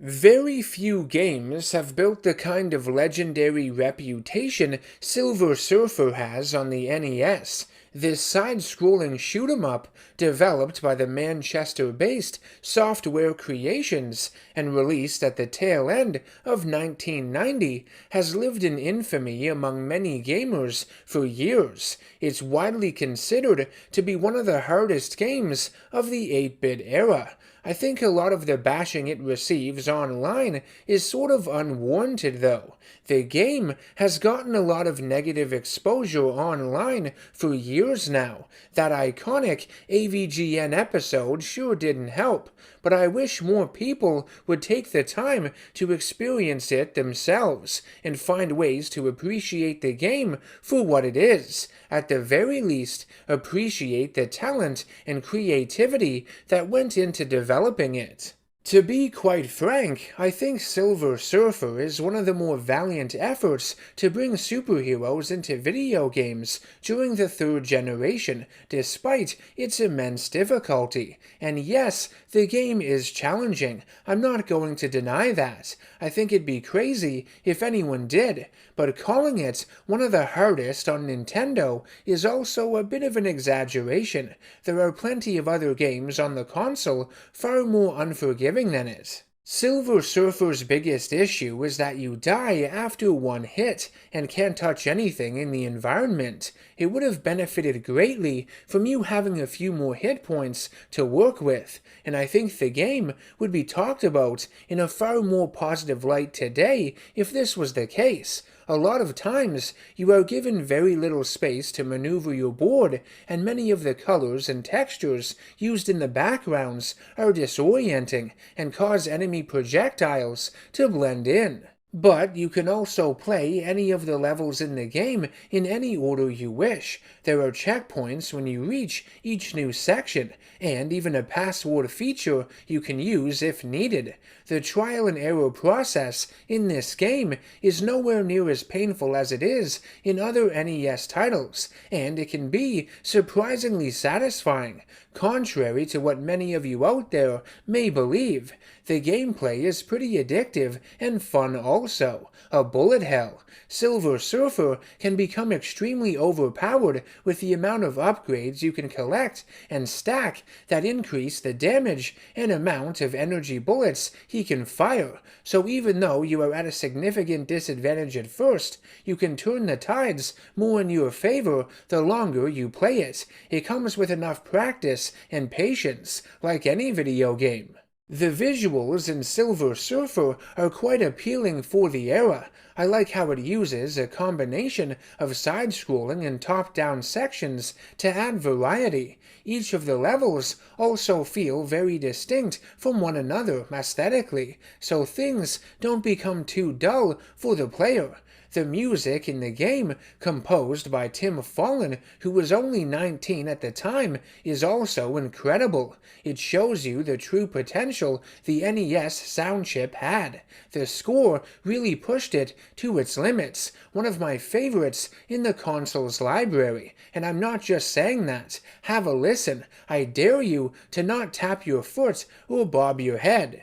Very few games have built the kind of legendary reputation Silver Surfer has on the NES. This side-scrolling shoot-'em-up, developed by the Manchester-based Software Creations and released at the tail end of 1990, has lived in infamy among many gamers for years. It's widely considered to be one of the hardest games of the 8-bit era. I think a lot of the bashing it receives online is sort of unwarranted though. The game has gotten a lot of negative exposure online for years now. That iconic AVGN episode sure didn't help, but I wish more people would take the time to experience it themselves and find ways to appreciate the game for what it is. At the very least, appreciate the talent and creativity that went into developing it. To be quite frank, I think Silver Surfer is one of the more valiant efforts to bring superheroes into video games during the third generation, despite its immense difficulty. And yes, the game is challenging. I'm not going to deny that. I think it'd be crazy if anyone did, but calling it one of the hardest on Nintendo is also a bit of an exaggeration. There are plenty of other games on the console far more unforgiving than it. Silver Surfer's biggest issue is that you die after one hit and can't touch anything in the environment. It would have benefited greatly from you having a few more hit points to work with, and I think the game would be talked about in a far more positive light today if this was the case. A lot of times, you are given very little space to maneuver your board, and many of the colors and textures used in the backgrounds are disorienting and cause enemy projectiles to blend in. But you can also play any of the levels in the game in any order you wish. There are checkpoints when you reach each new section, and even a password feature you can use if needed. The trial and error process in this game is nowhere near as painful as it is in other NES titles, and it can be surprisingly satisfying. Contrary to what many of you out there may believe, the gameplay is pretty addictive and fun also. A bullet hell. Silver Surfer can become extremely overpowered with the amount of upgrades you can collect and stack that increase the damage and amount of energy bullets he can fire. So even though you are at a significant disadvantage at first, you can turn the tides more in your favor the longer you play it. It comes with enough practice and patience, like any video game. The visuals in Silver Surfer are quite appealing for the era. I like how it uses a combination of side-scrolling and top-down sections to add variety. Each of the levels also feel very distinct from one another aesthetically, so things don't become too dull for the player. The music in the game, composed by Tim Follin, who was only 19 at the time, is also incredible. It shows you the true potential the NES sound chip had. The score really pushed it to its limits, one of my favorites in the console's library. And I'm not just saying that. Have a listen. I dare you to not tap your foot or bob your head.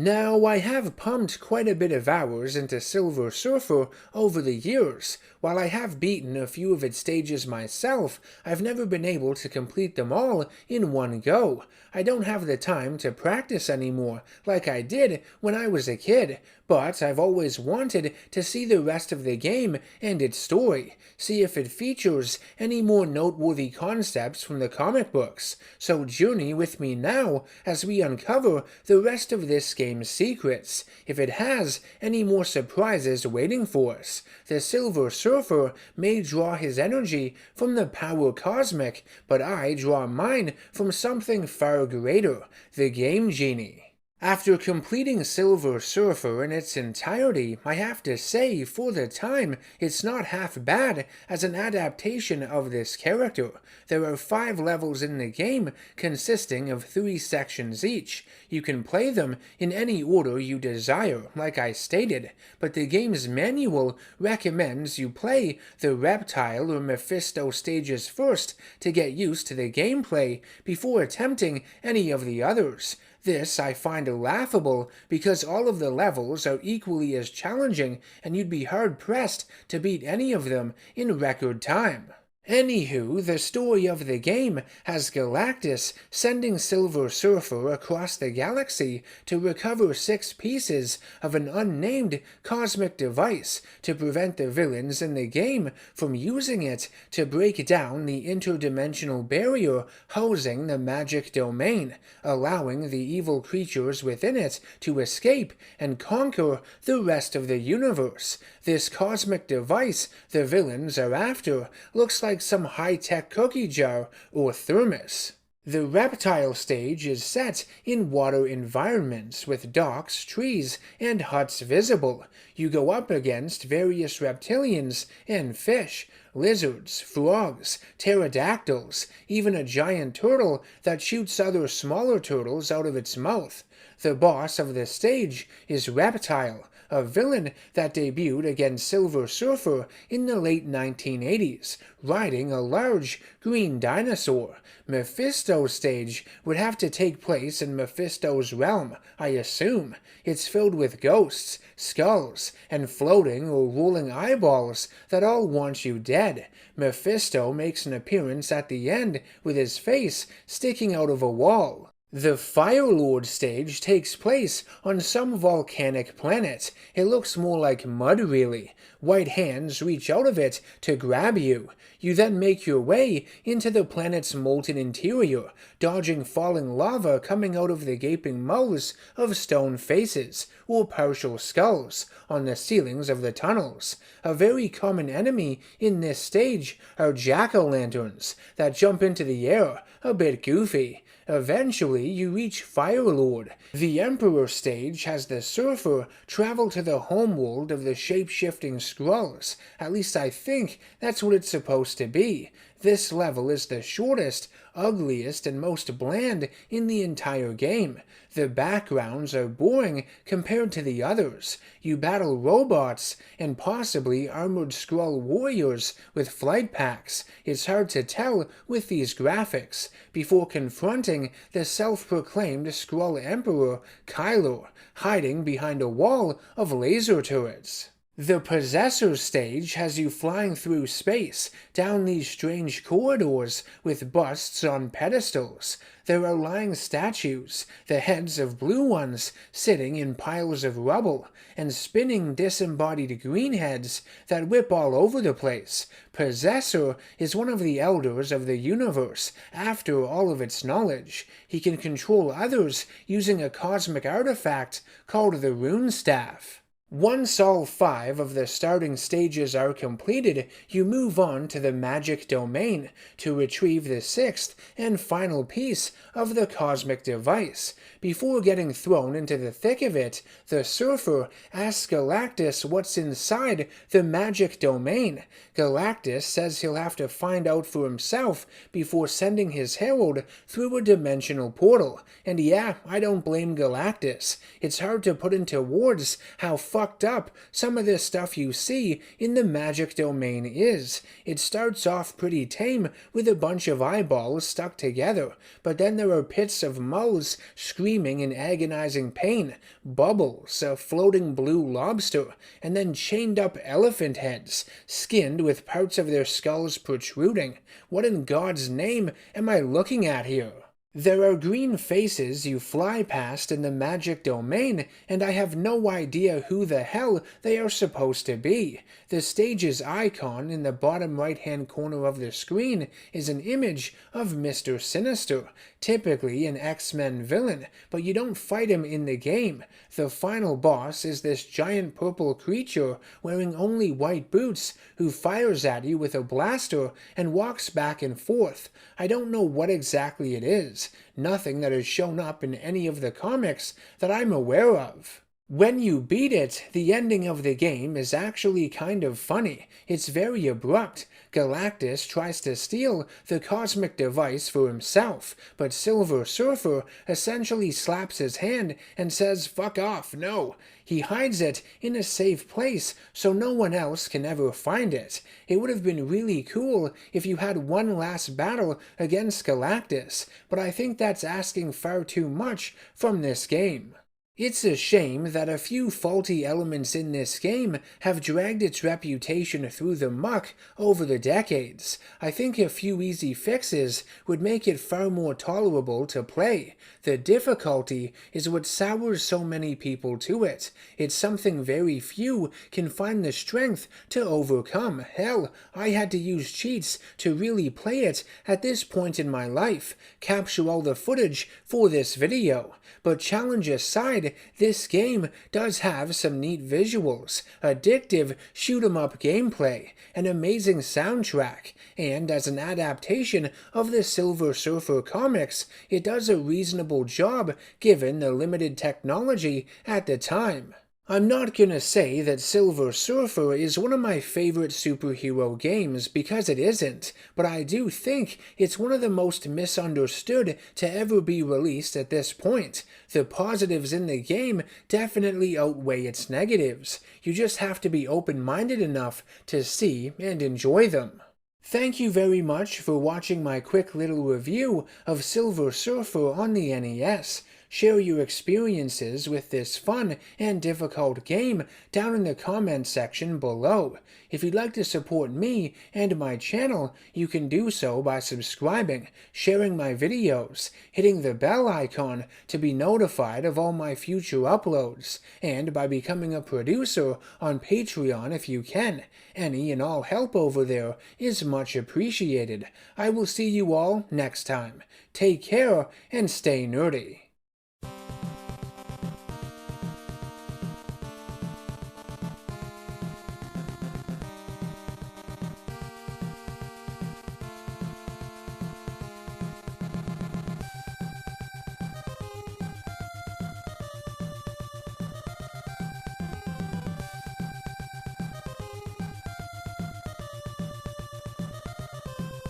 Now, I have pumped quite a bit of hours into Silver Surfer over the years. While I have beaten a few of its stages myself, I've never been able to complete them all in one go. I don't have the time to practice anymore, like I did when I was a kid, but I've always wanted to see the rest of the game and its story, see if it features any more noteworthy concepts from the comic books. So journey with me now as we uncover the rest of this game's secrets, if it has any more surprises waiting for us. The Silver Surfer may draw his energy from the power cosmic, but I draw mine from something far greater, the Game Genie. After completing Silver Surfer in its entirety, I have to say, for the time, it's not half bad as an adaptation of this character. There are 5 levels in the game, consisting of 3 sections each. You can play them in any order you desire, like I stated, but the game's manual recommends you play the Reptile or Mephisto stages first to get used to the gameplay before attempting any of the others. This I find laughable because all of the levels are equally as challenging and you'd be hard-pressed to beat any of them in record time. Anywho, the story of the game has Galactus sending Silver Surfer across the galaxy to recover 6 pieces of an unnamed cosmic device to prevent the villains in the game from using it to break down the interdimensional barrier housing the magic domain, allowing the evil creatures within it to escape and conquer the rest of the universe. This cosmic device the villains are after looks like some high-tech cookie jar or thermos. The Reptile stage is set in water environments with docks, trees, and huts visible. You go up against various reptilians and fish, lizards, frogs, pterodactyls, even a giant turtle that shoots other smaller turtles out of its mouth. The boss of this stage is Reptile, a villain that debuted against Silver Surfer in the late 1980s, riding a large green dinosaur. Mephisto's stage would have to take place in Mephisto's realm, I assume. It's filled with ghosts, skulls, and floating or rolling eyeballs that all want you dead. Mephisto makes an appearance at the end with his face sticking out of a wall. The Fire Lord stage takes place on some volcanic planet. It looks more like mud, really. White hands reach out of it to grab you. You then make your way into the planet's molten interior, dodging falling lava coming out of the gaping mouths of stone faces, or partial skulls, on the ceilings of the tunnels. A very common enemy in this stage are jack-o'-lanterns that jump into the air, a bit goofy. Eventually, you reach Fire Lord. The Emperor stage has the Surfer travel to the homeworld of the shape-shifting Skrulls. At least I think that's what it's supposed to be. This level is the shortest, ugliest, and most bland in the entire game. The backgrounds are boring compared to the others. You battle robots and possibly armored Skrull warriors with flight packs. It's hard to tell with these graphics, before confronting the self-proclaimed Skrull Emperor, Kylo, hiding behind a wall of laser turrets. The Possessor stage has you flying through space, down these strange corridors with busts on pedestals. There are lying statues, the heads of blue ones sitting in piles of rubble, and spinning disembodied green heads that whip all over the place. Possessor is one of the elders of the universe, after all of its knowledge. He can control others using a cosmic artifact called the Rune Staff. Once all 5 of the starting stages are completed, you move on to the Magic Domain to retrieve the 6th and final piece of the cosmic device. Before getting thrown into the thick of it, the Surfer asks Galactus what's inside the Magic Domain. Galactus says he'll have to find out for himself before sending his herald through a dimensional portal. And yeah, I don't blame Galactus. It's hard to put into words how fucked fucked up some of the stuff you see in the magic domain is. It starts off pretty tame with a bunch of eyeballs stuck together, but then there are pits of mouths screaming in agonizing pain, bubbles, a floating blue lobster, and then chained up elephant heads, skinned with parts of their skulls protruding. What in God's name am I looking at here? There are green faces you fly past in the magic domain, and I have no idea who the hell they are supposed to be. The stage's icon in the bottom right-hand corner of the screen is an image of Mr. Sinister, typically an X-Men villain, but you don't fight him in the game. The final boss is this giant purple creature wearing only white boots who fires at you with a blaster and walks back and forth. I don't know what exactly it is. Nothing that has shown up in any of the comics that I'm aware of. When you beat it, the ending of the game is actually kind of funny. It's very abrupt. Galactus tries to steal the cosmic device for himself, but Silver Surfer essentially slaps his hand and says, "Fuck off, no." He hides it in a safe place so no one else can ever find it. It would have been really cool if you had one last battle against Galactus, but I think that's asking far too much from this game. It's a shame that a few faulty elements in this game have dragged its reputation through the muck over the decades. I think a few easy fixes would make it far more tolerable to play. The difficulty is what sours so many people to it. It's something very few can find the strength to overcome. Hell, I had to use cheats to really play it at this point in my life, capture all the footage for this video. But challenge aside, this game does have some neat visuals, addictive shoot-'em-up gameplay, an amazing soundtrack, and as an adaptation of the Silver Surfer comics, it does a reasonable job given the limited technology at the time. I'm not gonna say that Silver Surfer is one of my favorite superhero games because it isn't, but I do think it's one of the most misunderstood to ever be released at this point. The positives in the game definitely outweigh its negatives. You just have to be open-minded enough to see and enjoy them. Thank you very much for watching my quick little review of Silver Surfer on the NES. Share your experiences with this fun and difficult game down in the comment section below. If you'd like to support me and my channel, you can do so by subscribing, sharing my videos, hitting the bell icon to be notified of all my future uploads, and by becoming a producer on Patreon if you can. Any and all help over there is much appreciated. I will see you all next time. Take care and stay nerdy.